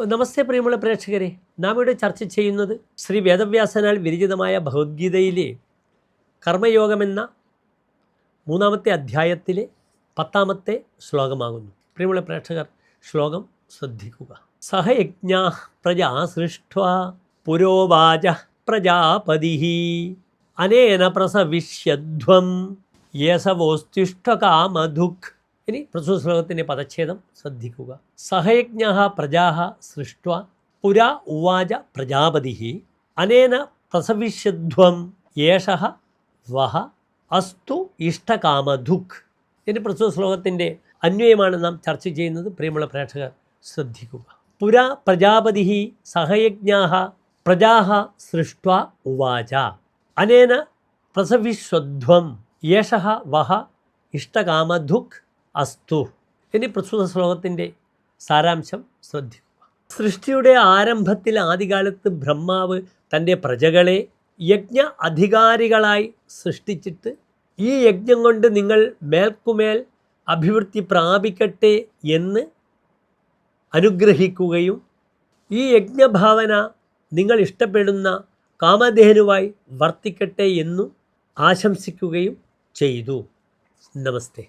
നമസ്തേ പ്രിയമുള്ള പ്രേക്ഷകരെ, നാം ഇവിടെ ചർച്ച ചെയ്യുന്നത് ശ്രീ വേദവ്യാസനാൽ വിരചിതമായ ഭഗവത്ഗീതയിലെ കർമ്മയോഗമെന്ന 3-ാമത്തെ അധ്യായത്തിലെ 10-ാമത്തെ ശ്ലോകമാകുന്നു. പ്രിയമുള്ള പ്രേക്ഷകർ, ശ്ലോകം ശ്രദ്ധിക്കുക. സഹയജ്ഞാ പ്രജാ സൃഷ്ട്വാ പുരോവാച പ്രജാപതി അനേന പ്രസവിഷ്യധ്വം യേസവോസ്തിഷ്ഠകാമധുക്. ഇനി പ്രസ്തുത ശ്ലോകത്തിൻ്റെ പദച്ഛേദം ശ്രദ്ധിക്കുക. സഹയജ്ഞ പ്രജാ സൃഷ്ട്വാ പുരാ ഉവാച പ്രജാപതി അനേന പ്രസവിഷ്യധ്വം യേഷഃ വഹ അസ്തു ഇഷ്ടകാമധുക്. ഇനി പ്രസ്തുത ശ്ലോകത്തിൻ്റെ അന്വയമാണ് നാം ചർച്ച ചെയ്യുന്നത്. പ്രിയമുള്ള പ്രേക്ഷകർ ശ്രദ്ധിക്കുക. പുരാ പ്രജാപതി സഹയജ്ഞാ പ്രജാ സൃഷ്ട്വാ ഉവാച അനേന പ്രസവിഷ്യധ്വം യേഷഃ വഹ ഇഷ്ടകാമധുക് അസ്തു. ഇനി പ്രസ്തുത ശ്ലോകത്തിൻ്റെ സാരാംശം ശ്രദ്ധിക്കുക. സൃഷ്ടിയുടെ ആരംഭത്തിൽ ആദികാലത്ത് ബ്രഹ്മാവ് തൻ്റെ പ്രജകളെ യജ്ഞ അധികാരികളായി സൃഷ്ടിച്ചിട്ട് ഈ യജ്ഞം കൊണ്ട് നിങ്ങൾ മേൽക്കുമേൽ അഭിവൃദ്ധി പ്രാപിക്കട്ടെ എന്ന് അനുഗ്രഹിക്കുകയും ഈ യജ്ഞഭാവന നിങ്ങൾ ഇഷ്ടപ്പെടുന്ന കാമധേനുവായി വർത്തിക്കട്ടെ എന്നു ആശംസിക്കുകയും ചെയ്തു. നമസ്തേ.